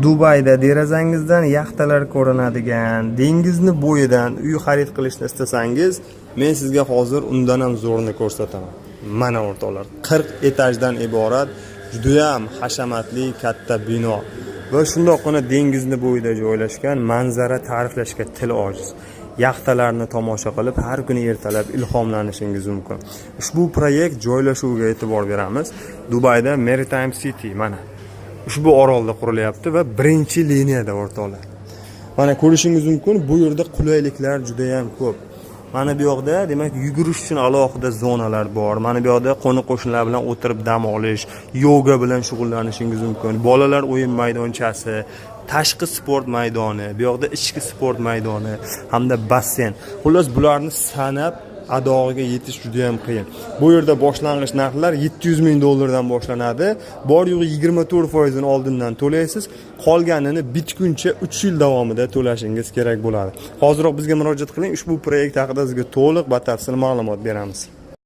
Dubayda derazangizdan yaxtalar ko'rinadigan, dengizni bo'yidan uy xarid qilishni istasangiz, men sizga hozir undan ham zo'rini ko'rsataman. Mana o'rtoqlar, 40 etajdan iborat juda ham hashamatli katta bino va shundoqqina dengizni bo'yida joylashgan, manzara ta'riflashga til ojiz. Yaxtalarni tomosha qilib har kuni ertalab ilhomlanishingiz mumkin. Ushbu proyekt joylashuviga e'tibor beramiz. Dubayda Maritime City mana ushbu orolda qurilyapti va birinchi liniyada o'rtoqlar. Mana ko'rishingiz mumkin, bu yerda qulayliklar juda ham ko'p. Mana bu yoqda demak yugurish uchun alohida zonalar bor. Mana bu yoqda qo'ni-qo'shnilar bilan o'tirib dam olish, yoga bilan shug'ullanishingiz mumkin. Bolalar o'yin maydonchasi, tashqi sport maydoni, bu yoqda ichki sport maydoni hamda basseyn. Xullas bularni sanab adog'iga yetish juda ham qiyin. Bu yerda boshlang'ich narxlar 700 ming dollardan boshlanadi. Bor yo'g'i 24% ni oldindan to'laysiz, qolganini bitguncha 3 yil davomida to'lashingiz kerak bo'ladi. Hozirroq bizga murojaat qiling, ushbu proyekt haqida sizga to'liq batafsil ma'lumot beramiz.